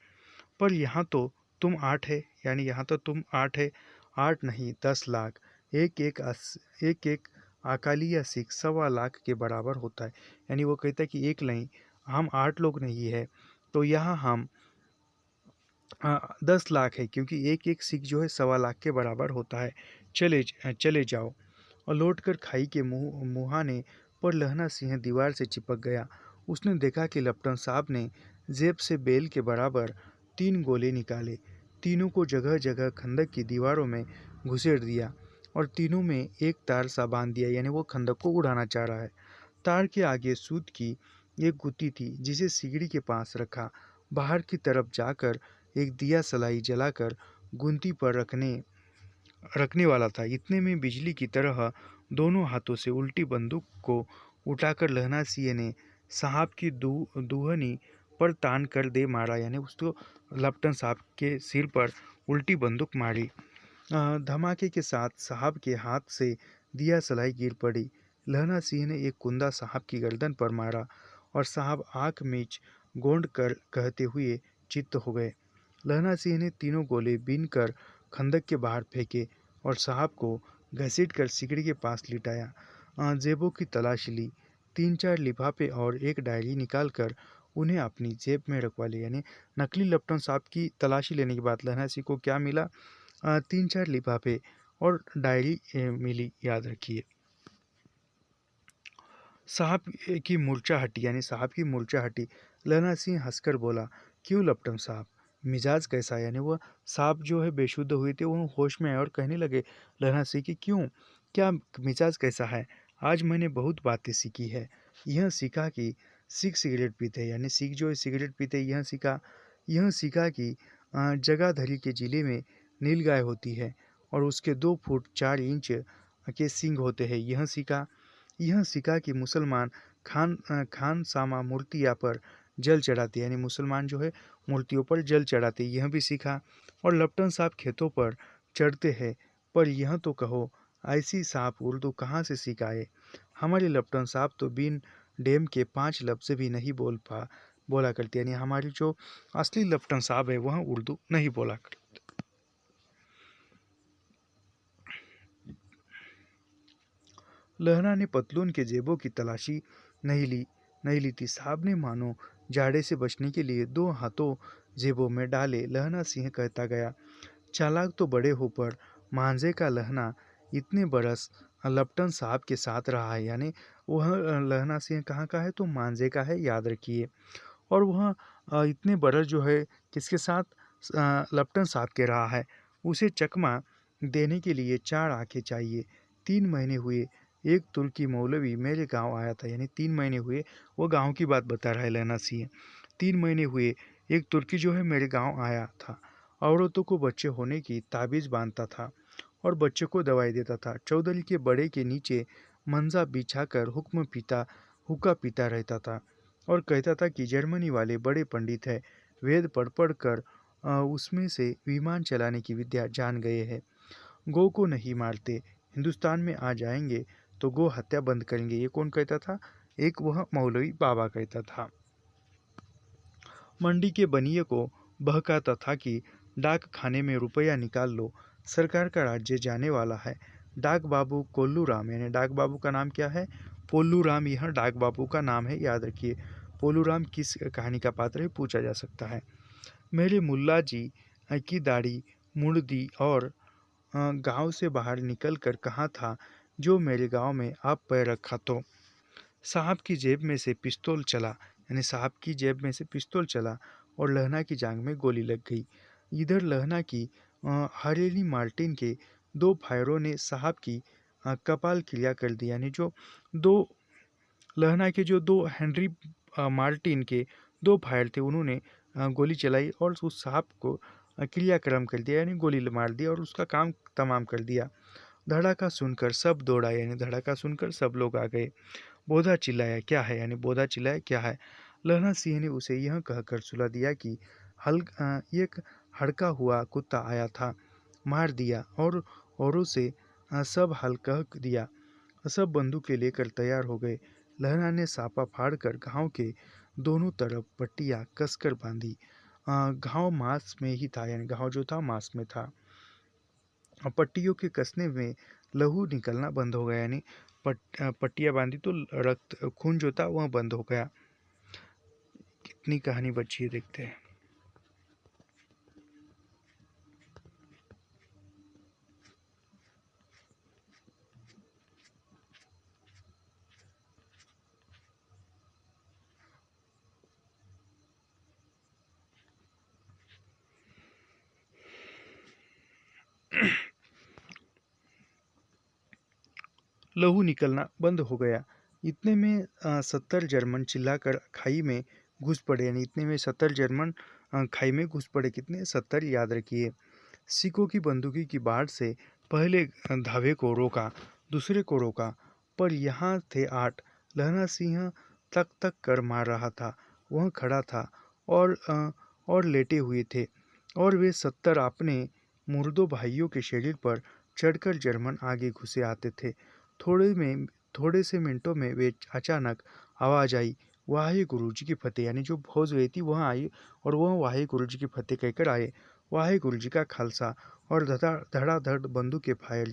पर यहाँ तो तुम 8 है, यानी यहाँ तो तुम 8 है, 8 नहीं 10 लाख, एक एक अकाली या सिख 1.25 लाख के बराबर होता है, यानी वो कहता है कि एक नहीं, हम 8 लोग नहीं है, तो यहाँ हम 10 लाख है, क्योंकि एक एक सिख जो है 1.25 लाख के बराबर होता है। चले जाओ। और लौटकर खाई के मुहाने पर लहना सिंह दीवार से चिपक गया। उसने देखा कि लपटन साहब ने जेब से बेल के बराबर 3 गोले निकाले, तीनों को जगह जगह खंदक की दीवारों में घुसेड़ दिया और तीनों में एक तार सा बांध दिया, यानी वो खंदक को उड़ाना चाह रहा है। तार के आगे सूत की एक गुत्ती थी जिसे सिगड़ी के पास रखा। बाहर की तरफ जाकर एक दिया सलाई जलाकर गुंती पर रखने वाला था। इतने में बिजली की तरह दोनों हाथों से उल्टी बंदूक को उठाकर लहना सिंह ने साहब की दुहनी पर तान कर दे मारा, यानी उसको लपटन साहब के सिर पर उल्टी बंदूक मारी। धमाके के साथ साहब के हाथ से दिया सलाई गिर पड़ी। लहना सिंह ने एक कुंदा साहब की गर्दन पर मारा और साहब आंख मीच गोंद कर कहते हुए चित्त हो गए। लहना सिंह ने तीनों गोले बीन कर खंदक के बाहर फेंके और साहब को घसीट कर सिगड़ी के पास लिटाया। जेबों की तलाशी ली। 3-4 लिफाफे और एक डायरी निकाल कर उन्हें अपनी जेब में रखवा लिया। यानी नकली लपटन साहब की तलाशी लेने के बाद लहना सिंह को क्या मिला? 3-4 लिफाफे और डायरी मिली, याद रखिए। साहब की मूर्छा हटी, यानी साहब की मूर्छा हटी। लहना सिंह हंसकर बोला, क्यों लपटन साहब, मिजाज कैसा है? यानी वह साहब जो है बेशुद्ध हुए थे, वो होश में आए और कहने लगे लहना सिंह कि क्यों, क्या मिजाज कैसा है? आज मैंने बहुत बातें सीखी है। यह सीखा कि सिख सिगरेट पीते हैं, यानी सिख जो है सिगरेट पीते हैं। यह सीखा कि जगाधरी के जिले में नीलगाय होती है और उसके 2 फुट 4 इंच के सींग होते हैं। यह सीखा कि मुसलमान खानसामा मूर्तियाँ पर जल चढ़ाते, यानी मुसलमान जो है मूर्तियों पर जल चढ़ाते, यह भी सीखा। और लपटन साहब खेतों पर चढ़ते हैं, पर यह तो कहो ऐसी साहब उर्दू कहाँ से सीख आए? हमारे लपटन साहब तो बिन डेम के 5 लफ्ज़ भी नहीं बोला करते, यानी हमारी जो असली लपटन साहब है वह उर्दू नहीं बोला करते। लहना ने पतलून के जेबों की तलाशी नहीं ली थी। साहब ने मानो जाड़े से बचने के लिए 2 हाथों जेबों में डाले। लहना सिंह कहता गया, चालाक तो बड़े हो, पर मांझे का लहना इतने बरस लपटन साहब के साथ रहा है। यानी वह लहना सिंह कहाँ का है? तो मांझे का है, याद रखिए। और वह इतने बरस जो है किसके साथ? लपटन साहब के रहा है। उसे चकमा देने के लिए 4 आंखें चाहिए। 3 महीने हुए एक तुर्की मौलवी मेरे गांव आया था, यानी 3 महीने हुए, वो गांव की बात बता रहा है लहना सिंह। 3 महीने हुए एक तुर्की जो है मेरे गांव आया था। औरतों को बच्चे होने की ताबीज़ बांधता था और बच्चे को दवाई देता था। चौधरी के बड़े के नीचे मंजा बिछाकर हुक्का पीता रहता था और कहता था कि जर्मनी वाले बड़े पंडित हैं, वेद पढ़ कर उसमें से विमान चलाने की विद्या जान गए हैं। गौ को नहीं मारते, हिंदुस्तान में आ जाएंगे तो गौ हत्या बंद करेंगे। ये कौन कहता था? एक वह मौलवी बाबा कहता था। मंडी के बनिए को बहकाता था कि डाक खाने में रुपया निकाल लो, सरकार का राज्य जाने वाला है। डाक बाबू कोल्लू राम, यानी डाक बाबू का नाम क्या है? पोल्लू राम, यह डाक बाबू का नाम है, याद रखिए। पोल्लू राम किस कहानी का पात्र है, पूछा जा सकता है। मेरे मुल्ला जी की दाढ़ी मुड़ दी और गांव से बाहर निकल कर कहा था, जो मेरे गांव में आप पैर रखा तो साहब की जेब में से पिस्तौल चला, यानी साहब की जेब में से पिस्तौल चला और लहना की जांघ में गोली लग गई। इधर लहना की हरेली मार्टिन के 2 फायरों ने साहब की कपाल क्रिया कर दी, यानी जो दो लहना के जो 2 हेनरी मार्टिन के 2 फायर थे, उन्होंने गोली चलाई और उस साहब को क्रियाक्रम कर दिया, यानी गोली मार दिया और उसका काम तमाम कर दिया। धड़ाका सुनकर सब दौड़ा, यानी धड़ाका सुनकर सब लोग आ गए। बोधा चिल्लाया, क्या है? यानी बोधा चिल्लाया, क्या है? लहना सिंह ने उसे यह कहकर सुला दिया कि एक हड़का हुआ कुत्ता आया था, मार दिया और औरों से सब हल कह दिया। सब बंदूकें लेकर तैयार हो गए। लहरा ने सापा फाड़कर घाव के दोनों तरफ पट्टियां कसकर बांधी। घाव मांस में ही था, यानी घाव जो था मांस में था। पट्टियों के कसने में लहू निकलना बंद हो गया, यानी पट्टियां बांधी तो रक्त खून जो था वह बंद हो गया। कितनी कहानी बची है, देखते हैं। लहू निकलना बंद हो गया। इतने में 70 जर्मन चिल्लाकर खाई में घुस पड़े, यानी इतने में 70 जर्मन खाई में घुस पड़े। कितने? 70, याद रखिए। सिखों की बंदूकी की बाढ़ से पहले धावे को रोका, दूसरे को रोका, पर यहाँ थे 8। लहना सिंह तक तक कर मार रहा था। वह खड़ा था और लेटे हुए थे, और वे 70 अपने मुर्दों भाइयों के शरीर पर चढ़कर जर्मन आगे घुसे आते थे। थोड़े में थोड़े से मिनटों में वे अचानक आवाज़ आई, वाहे गुरु जी की फतेह, यानी जो फौज गई थी वह आई, और वह वाहे गुरु जी की फतेह कहकर आए। वाहे गुरु जी का खालसा, और धड़ाधड़ बंदूक के फायर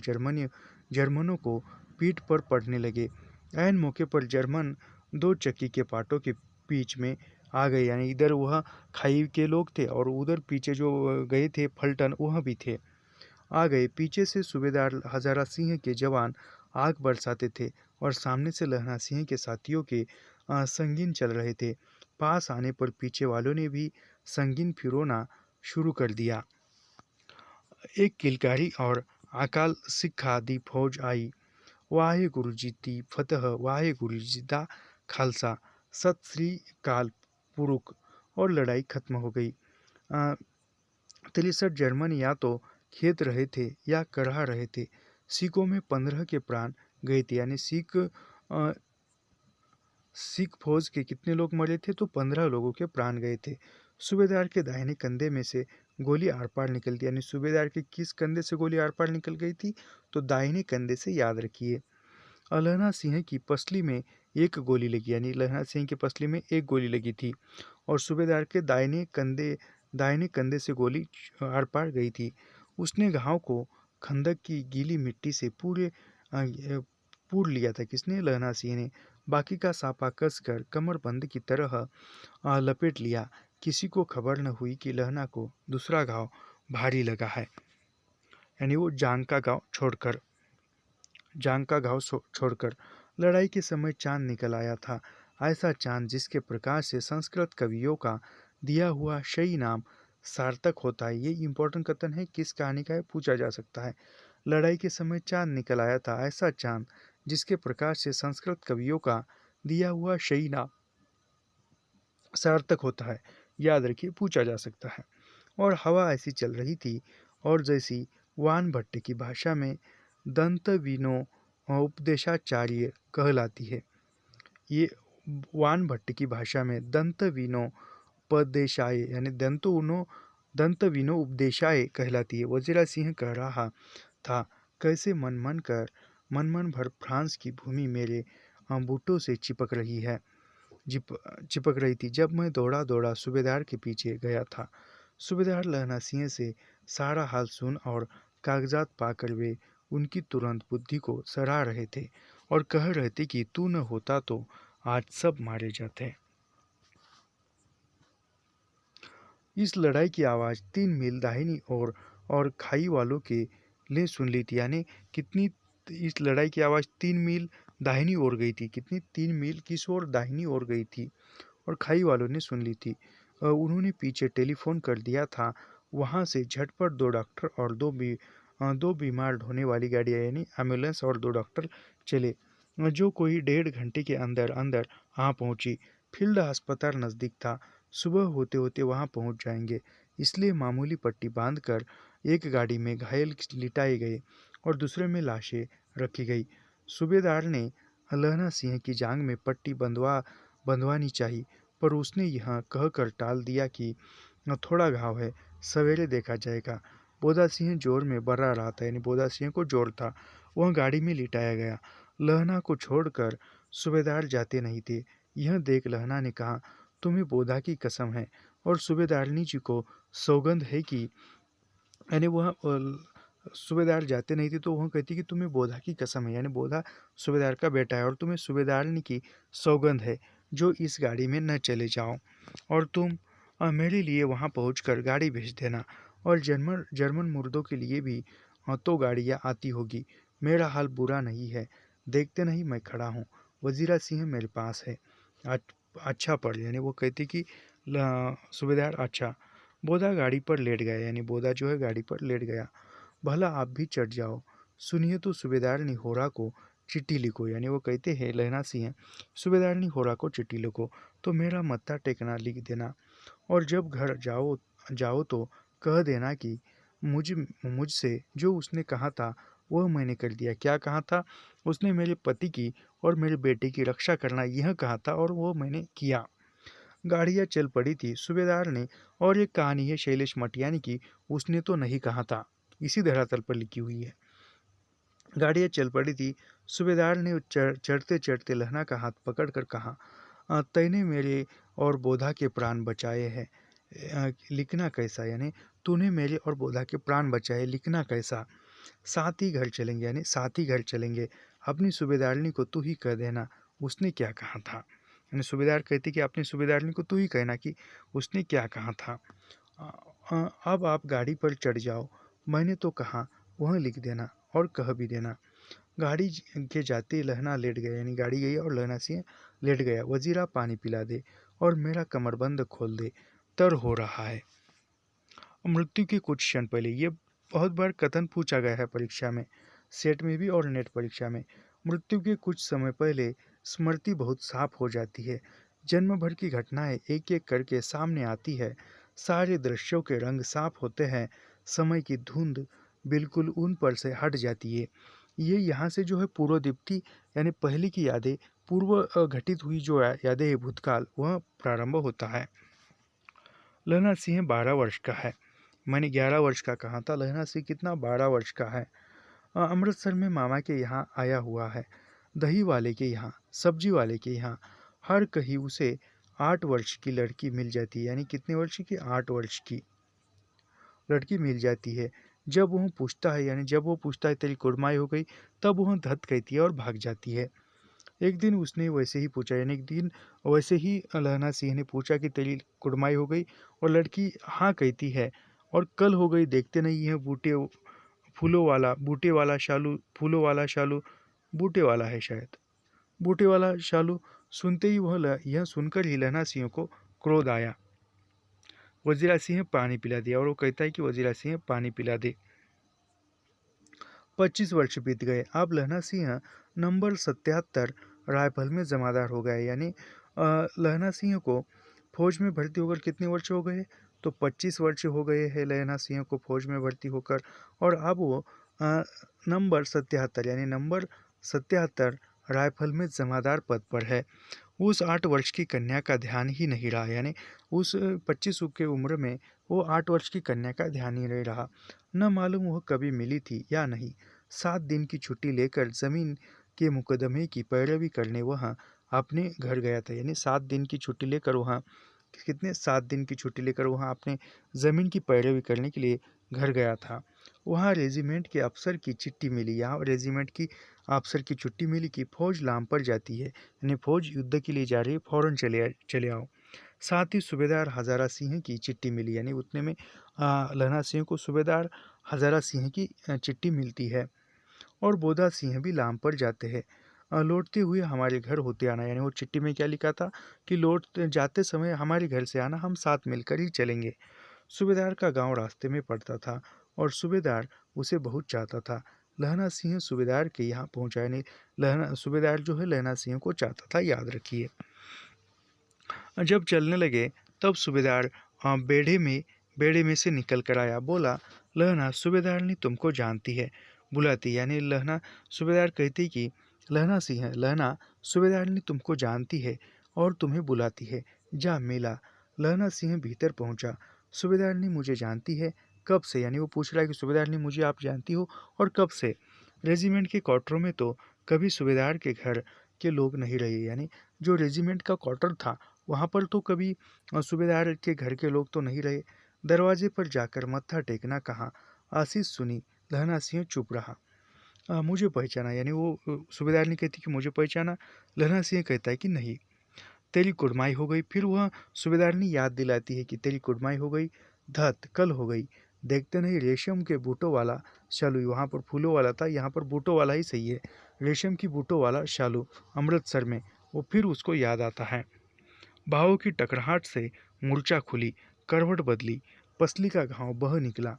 जर्मनों को पीठ पर पड़ने लगे। ऐन मौके पर जर्मन 2 चक्की के पाटों के बीच में आ गए, यानी इधर वह खाई के लोग थे और उधर पीछे जो गए थे फल्टन वह भी थे, आ गए। पीछे से सूबेदार हजारा सिंह के जवान आग बरसाते थे, और सामने से लहना सिंह के साथियों के संगीन चल रहे थे। पास आने पर पीछे वालों ने भी संगीन फिरौना शुरू कर दिया। एक किलकारी और अकाल सिखा दी फौज आई। वाहे गुरु जी दी फतह, वाहे गुरु जी दा खालसा, सत श्री काल पुरुख, और लड़ाई खत्म हो गई। 63 जर्मन या तो खेत रहे थे या करहा रहे थे। सिखों में 15 के प्राण गए थे, यानी सिख फौज के कितने लोग मरे थे? तो 15 लोगों के प्राण गए थे। सूबेदार के दाहिने कंधे में से गोली आर पार निकल थी, यानी सूबेदार के किस कंधे से गोली आर पार निकल गई थी? तो दाहिने कंधे से, याद रखिए। लहना सिंह की पसली में एक गोली लगी, यानी लहना सिंह की पसली में एक गोली लगी थी, और सूबेदार के दाहिने कंधे से गोली आर पार गई थी। उसने घाव को खंदक की गीली मिट्टी से पूर लिया था। किसने? लहना सिंह ने। बाकी का सापा कसकर कमरबंद की तरह लपेट लिया। किसी को खबर न हुई कि लहना को दूसरा घाव भारी लगा है, यानी वो जांग का घाव छोड़कर। लड़ाई के समय चांद निकल आया था, ऐसा चांद जिसके प्रकाश से संस्कृत कवियों का दिया हुआ सही नाम सार्थक होता है। ये इंपॉर्टेंट कथन है, किस कहानी का है पूछा जा सकता है। लड़ाई के समय चांद निकल आया था, ऐसा चांद जिसके प्रकाश से संस्कृत कवियों का दिया हुआ सही नाम सार्थक होता है, याद रखिए, पूछा जा सकता है। और हवा ऐसी चल रही थी, और जैसी वान भट्ट की भाषा में दंत विनो उपदेशाचार्य कहलाती है। ये वान भट्ट की भाषा में दंत विनोपदेशाय, यानी दंत विनो उपदेशाय कहलाती है। वजीरा सिंह कह रहा था, कैसे मन मन भर फ्रांस की भूमि मेरे बूटों से चिपक रही थी जब मैं दौड़ा दौड़ा सूबेदार के पीछे गया था। सूबेदार लहना सिंह से सारा हाल सुन और कागजात पाकर वे उनकी तुरंत बुद्धि को सराह रहे थे, और कह रहे थे कि तू न होता तो आज सब मारे जाते। इस लड़ाई की आवाज़ 3 मील दाहिनी ओर और खाई वालों के ने सुन ली थी, यानी कितनी? इस लड़ाई की आवाज़ 3 मील दाहिनी ओर गई थी। कितनी? 3 मील किस ओर? दाहिनी ओर गई थी, और खाई वालों ने सुन ली थी। उन्होंने पीछे टेलीफोन कर दिया था। वहाँ से झटपट 2 डॉक्टर और 2 बीमार ढोने वाली गाड़ियाँ, यानी एम्बुलेंस, और 2 डॉक्टर चले, जो कोई 1.5 घंटे के अंदर अंदर आ पहुँची। फील्ड अस्पताल नज़दीक था, सुबह होते होते वहाँ पहुँच जाएंगे, इसलिए मामूली पट्टी बांधकर एक गाड़ी में घायल लिटाए गए और दूसरे में लाशें रखी गई। सूबेदार ने लहना सिंह की जांघ में पट्टी बंधवानी चाहिए, पर उसने यह कहकर टाल दिया कि थोड़ा घाव है, सवेरे देखा जाएगा। बोधा सिंह जोर में बर्रा रहा था, यानी बोधा सिंह को जोर था। वह गाड़ी में लिटाया गया। लहना को छोड़कर सूबेदार जाते नहीं थे। यह देख लहना ने कहा, तुम्हें बोधा की कसम है, और सूबेदारनी जी को सौगंध है कि, यानी वह सूबेदार जाते नहीं थे तो वह कहती कि तुम्हें बोधा की कसम है, यानी बोधा सूबेदार का बेटा है, और तुम्हें सूबेदारनी की सौगंध है जो इस गाड़ी में न चले जाओ, और तुम मेरे लिए वहाँ पहुँचकर गाड़ी भेज देना, और जर्मन मुर्दों के लिए भी तो गाड़ियाँ आती होगी। मेरा हाल बुरा नहीं है, देखते नहीं मैं खड़ा हूँ, वजीरा सिंह मेरे पास है। अच्छा पर, यानी वो कहती कि सूबेदार अच्छा। बोधा गाड़ी पर लेट गया, यानी बोधा गाड़ी पर लेट गया। भला आप भी चढ़ जाओ। सुनिए तो सूबेदार ने होरा को चिट्ठी लिखो, यानी वो कहते हैं लहना सिंह सूबेदारनी होरा को चिट्ठी लिखो, तो मेरा मत्था टेकना लिख देना, और जब घर जाओ जाओ तो कह देना कि मुझसे जो उसने कहा था वह मैंने कर दिया। क्या कहा था? उसने मेरे पति की और मेरे बेटे की रक्षा करना यह कहा था, और वो मैंने किया। गाड़ियाँ चल पड़ी थी सूबेदार ने। और एक कहानी है शैलेश मटियानी की, उसने तो नहीं कहा था, इसी धरातल पर लिखी हुई है। गाड़ियाँ चल पड़ी थी, सूबेदार ने चढ़ते चढ़ते लहना का हाथ पकड़कर कहा, तैने मेरे और बोधा के प्राण बचाए हैं, लिखना कैसा, यानी तूने मेरे और बोधा के प्राण बचाए, लिखना कैसा। साथ ही घर चलेंगे, यानी साथ ही घर चलेंगे, अपनी सूबेदारनी को तू ही कह देना उसने क्या कहा था। यानी सूबेदार कहती कि अपनी सूबेदारनी को तू ही कहना कि उसने क्या कहा था। अब आप गाड़ी पर चढ़ जाओ, मैंने तो कहा वह लिख देना और कह भी देना। गाड़ी के जाते लहना लेट गया, यानी गाड़ी गई और लहना सिंह लेट गया। वजीरा पानी पिला दे और मेरा कमरबंद खोल दे, तर हो रहा है। मृत्यु के कुछ क्षण पहले, ये बहुत बार कथन पूछा गया है परीक्षा में, सेट में भी और नेट परीक्षा में। मृत्यु के कुछ समय पहले स्मृति बहुत साफ हो जाती है, जन्म भर की घटनाएं एक एक करके सामने आती है, सारे दृश्यों के रंग साफ होते हैं, समय की धुंध बिल्कुल उन पर से हट जाती है। ये यहाँ से जो है पूर्व दीप्ति, यानी पहले की यादें, पूर्व घटित हुई जो यादें है भूतकाल, वह प्रारंभ होता है। लहना सिंह 12 वर्ष का है, मैंने 11 वर्ष का कहा था, लहना सिंह कितना 12 वर्ष का है। अमृतसर में मामा के यहाँ आया हुआ है, दही वाले के यहाँ, सब्जी वाले के यहाँ, हर कहीं उसे 8 वर्ष की लड़की मिल जाती है, यानी कितने वर्ष की? 8 वर्ष की लड़की मिल जाती है। जब वह पूछता है, यानी जब वो पूछता है तेरी कुड़माई हो गई, तब वह धत कहती है और भाग जाती है। एक दिन उसने वैसे ही पूछा, यानी एक दिन वैसे ही लहना सिंह ने पूछा कि तेरी कुड़माई हो गई, और लड़की हाँ कहती है, और कल हो गई देखते नहीं है, बूटे वाला शालू, फूलों वाला शालू, बूटे वाला है शायद, बूटे वाला शालू। सुनते ही यह सुनकर ही लहना सिंह को क्रोध आया। वजीरा सिंह पानी पिला दिया, और वो कहता है कि वजीरा सिंह पानी पिला दे। 25 वर्ष बीत गए। अब लहना सिंह नंबर 77 राइफल में जमादार हो गए, यानी लहना सिंह को फौज में भर्ती होकर कितने वर्ष हो गए? तो 25 वर्ष हो गए हैं लहना सिंह को फौज में भर्ती होकर, और अब वो नंबर 77, यानी नंबर 77 राइफल में जमादार पद पर है। उस 8 वर्ष की कन्या का ध्यान ही नहीं रहा, यानी उस 25 की उम्र में वो 8 वर्ष की कन्या का ध्यान ही नहीं रहा। न मालूम वह कभी मिली थी या नहीं। 7 दिन की छुट्टी लेकर ज़मीन के मुकदमे की पैरवी करने वह अपने घर गया था, यानी 7 दिन की छुट्टी लेकर वहाँ 7 दिन की छुट्टी लेकर वहाँ अपने ज़मीन की पैरवी करने के लिए घर गया था। वहाँ रेजिमेंट के अफसर की चिट्ठी मिली, यहाँ रेजिमेंट की अफसर की छुट्टी मिली कि फौज लाम पर जाती है, यानी फौज युद्ध के लिए जा रही है, फौरन चले आओ। साथ ही सूबेदार हजारा सिंह की चिट्ठी मिली, यानी उतने में लहना सिंह को सूबेदार हजारा सिंह की चिट्ठी मिलती है। और बोधा सिंह भी लाम पर जाते हैं। लौटते हुए हमारे घर होते आना, यानी वो चिट्ठी में क्या लिखा था कि लौट जाते समय हमारे घर से आना, हम साथ मिलकर ही चलेंगे। सूबेदार का गांव रास्ते में पड़ता था, और सूबेदार उसे बहुत चाहता था। लहना सिंह सूबेदार के यहाँ पहुँचा, यानी सूबेदार जो है लहना सिंह को चाहता था, याद रखिए। जब चलने लगे तब सूबेदार बेड़े में से निकल कर आया, बोला, लहना सूबेदारनी तुमको जानती है, बुलाती, यानी लहना सूबेदार कहती कि लहना सिंह, लहना सूबेदारनी तुमको जानती है और तुम्हें बुलाती है, जा मिला। लहना सिंह भीतर पहुंचा। सूबेदारनी मुझे जानती है? कब से? यानी वो पूछ रहा है कि सूबेदारनी मुझे आप जानती हो, और कब से? रेजिमेंट के क्वार्टरों में तो कभी सूबेदार के घर के लोग नहीं रहे, यानी जो रेजिमेंट का क्वार्टर था वहाँ पर तो कभी सूबेदार के घर के लोग तो नहीं रहे। दरवाजे पर जाकर मत्था टेकना कहाँ, आशीष सुनी। लहना सिंह चुप रहा। मुझे पहचाना, यानी वो सूबेदार ने कहती कि मुझे पहचाना। लहना सिंह कहता है कि नहीं, तेरी कुड़माई हो गई। फिर वह सूबेदारनी याद दिलाती है कि तेरी कुड़माई हो गई, धत कल हो गई। देखते नहीं रेशम के बूटों वाला शालू, वहाँ पर फूलों वाला था, यहाँ पर बूटों वाला ही सही है, रेशम की बूटों वाला शालू अमृतसर में, वो फिर उसको याद आता है। भावों की टकराहट से मूर्छा खुली, करवट बदली, पसली का घाव बह निकला।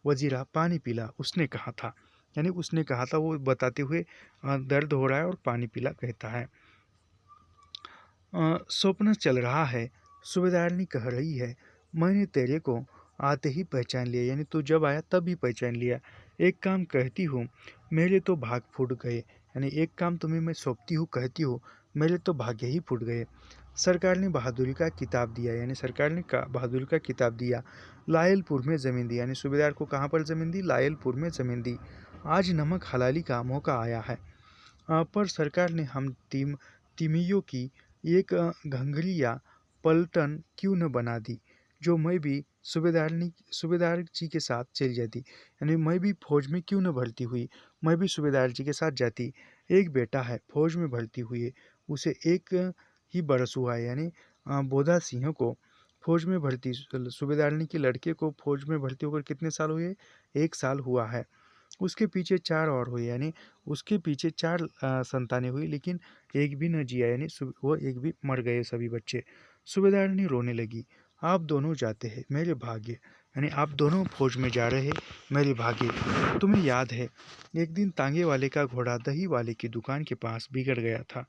वजीरा पानी पिला, उसने कहा था। यानी उसने कहा था वो बताते हुए दर्द हो रहा है और पानी पिला कहता है। स्वप्न चल रहा है, सूबेदारनी कह रही है, मैंने तेरे को आते ही पहचान लिया, यानी तू जब आया तब ही पहचान लिया। एक काम कहती हूँ, मेरे तो भाग फूट गए, यानी एक काम तुम्हें मैं सौंपती हूँ, कहती हूँ, मेरे तो भाग्य ही फूट गए। सरकार ने बहादुरी का किताब दिया, यानी सरकार ने बहादुरी का किताब दिया। लायलपुर में ज़मीन दी, यानी सूबेदार को कहाँ पर ज़मीन दी? लायलपुर में ज़मीन दी। आज नमक हलाली का मौका आया है। पर सरकार ने हम तिमियों की एक घंघरी या पलटन क्यों न बना दी, जो मैं भी सूबेदार जी के साथ चली जाती, यानी मैं भी फौज में क्यों न भर्ती हुई, मैं भी सूबेदार जी के साथ जाती। एक बेटा है फौज में भर्ती हुए, उसे एक ही बरस हुआ है, यानी बोधा सिंह को फौज में भर्ती, सूबेदारनी के लड़के को फौज में भर्ती होकर कितने साल हुए? 1 साल हुआ है। उसके पीछे 4 और हुए, यानी उसके पीछे 4 संतानें हुई, लेकिन एक भी न जिया, यानी वो एक भी मर गए सभी बच्चे। सूबेदारनी रोने लगी, आप दोनों जाते हैं मेरे भाग्य, यानी आप दोनों फौज में जा रहे मेरे भाग्य। तुम्हें याद है एक दिन तांगे वाले का घोड़ा दही वाले की दुकान के पास बिगड़ गया था।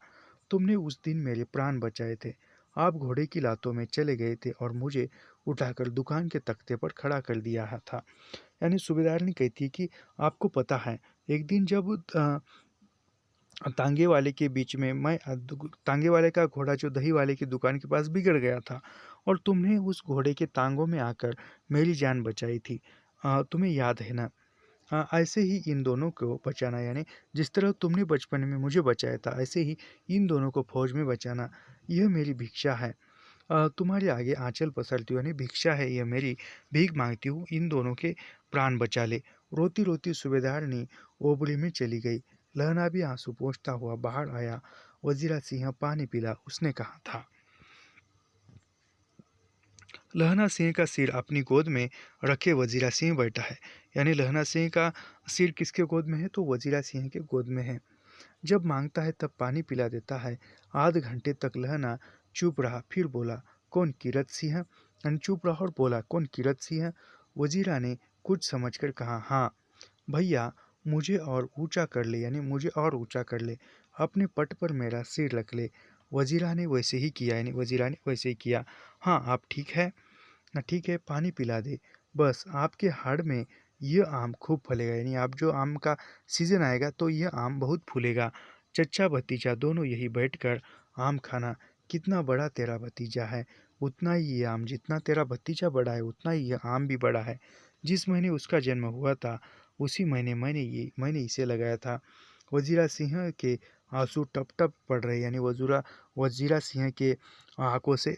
तुमने उस दिन मेरे प्राण बचाए थे। आप घोड़े की लातों में चले गए थे और मुझे उठाकर दुकान के तख्ते पर खड़ा कर दिया था। यानी सूबेदारनी कहती है कि आपको पता है एक दिन जब तांगे वाले के बीच में तांगे वाले का घोड़ा जो दही वाले की दुकान के पास बिगड़ गया था और तुमने उस घोड़े के टांगों में आकर मेरी जान बचाई थी। तुम्हें याद है ना? ऐसे ही इन दोनों को बचाना, यानी जिस तरह तुमने बचपन में मुझे बचाया था ऐसे ही इन दोनों को फौज में बचाना, यह मेरी भिक्षा है। तुम्हारे आगे आंचल पसरती हूँ, यानी भिक्षा है यह मेरी, भीख मांगती हूँ इन दोनों के प्राण बचा ले। रोती रोती सूबेदारनी ओबड़ी में चली गई। लहना भी आंसू पोंछता हुआ बाहर आया। वजीरा सिंह पानी पिला, उसने कहा था। लहना सिंह का सिर अपनी गोद में रखे वजीरा सिंह बैठा है, यानी लहना सिंह का सिर किसके गोद में है? तो वजीरा सिंह के गोद में है। जब मांगता है तब पानी पिला देता है। आध घंटे तक लहना चुप रहा, फिर बोला, कौन? कीरत सिंह? चुप रहा और बोला, कौन? कीरत सिंह? वजीरा ने कुछ समझकर कहा, हाँ भैया, मुझे और ऊंचा कर ले, यानी मुझे और ऊंचा कर ले, अपने पट पर मेरा सिर रख ले। वजीरा ने वैसे ही किया, यानी वजीरा ने वैसे ही किया। हाँ आप ठीक है ना? ठीक है, पानी पिला दे। बस आपके हाड़ में यह आम खूब फलेगा, यानी आप जो आम का सीजन आएगा तो यह आम बहुत फूलेगा। चच्चा भतीजा दोनों यही बैठकर आम खाना। कितना बड़ा तेरा भतीजा है उतना ही ये आम, जितना तेरा भतीजा बड़ा है उतना ही यह आम भी बड़ा है। जिस महीने उसका जन्म हुआ था उसी महीने मैंने इसे लगाया था। वजीरा सिंह के आंसू टप टप पड़ रहे, यानी वजीरा सिंह के आंखों से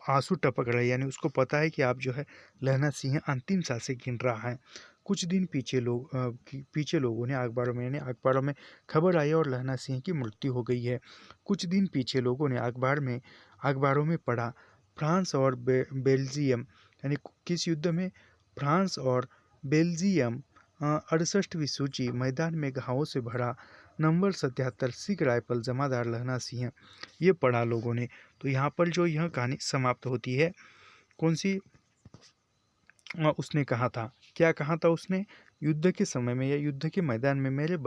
आंसू टपक रहे, यानी उसको पता है कि आप जो है लहना सिंह अंतिम सांसें गिन रहा है। कुछ दिन पीछे लोगों ने अखबारों में, यानी अखबारों में खबर आई और लहना सिंह की मृत्यु हो गई है। कुछ दिन पीछे लोगों ने अखबारों में पढ़ा, फ्रांस और बेल्जियम, यानी किस युद्ध में? फ्रांस और बेल्जियम 68वीं सूची मैदान में घावों से भरा, नंबर 77 सिख राइफल जमादार लहना सिंह। ये पढ़ा लोगों ने। तो यहाँ पर जो यह कहानी समाप्त होती है, कौन सी? उसने कहा था, क्या कहा था उसने? युद्ध के समय में या युद्ध के मैदान में मेरे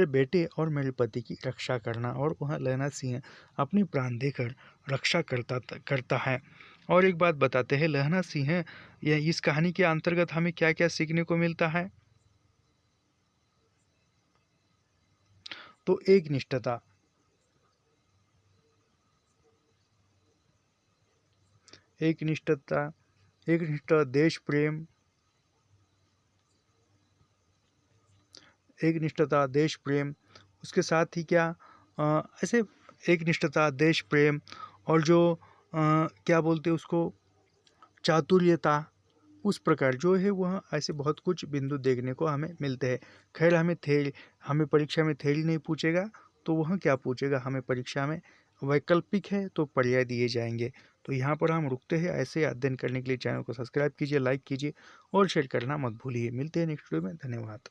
बेटे और मेरे पति की रक्षा करना, और वह लहना सिंह अपने प्राण देकर रक्षा करता है। और एक बात बताते हैं लहना सिंह, यह इस कहानी के अंतर्गत हमें क्या क्या सीखने को मिलता है? तो एक निष्ठा, एक निष्ठा, देश प्रेम, एक निष्ठता, देश प्रेम, उसके साथ ही क्या ऐसे एक निष्ठता, देश प्रेम, और जो क्या बोलते हैं उसको, चातुर्यता, उस प्रकार जो है वह ऐसे बहुत कुछ बिंदु देखने को हमें मिलते हैं। खैर हमें परीक्षा में थ्योरी नहीं पूछेगा, तो वह क्या पूछेगा हमें परीक्षा में? वैकल्पिक है तो पर्याय दिए जाएंगे। तो यहाँ पर हम रुकते हैं। ऐसे अध्ययन करने के लिए चैनल को सब्सक्राइब कीजिए, लाइक कीजिए और शेयर करना मत भूलिए। मिलते हैं नेक्स्ट वीडियो में। धन्यवाद।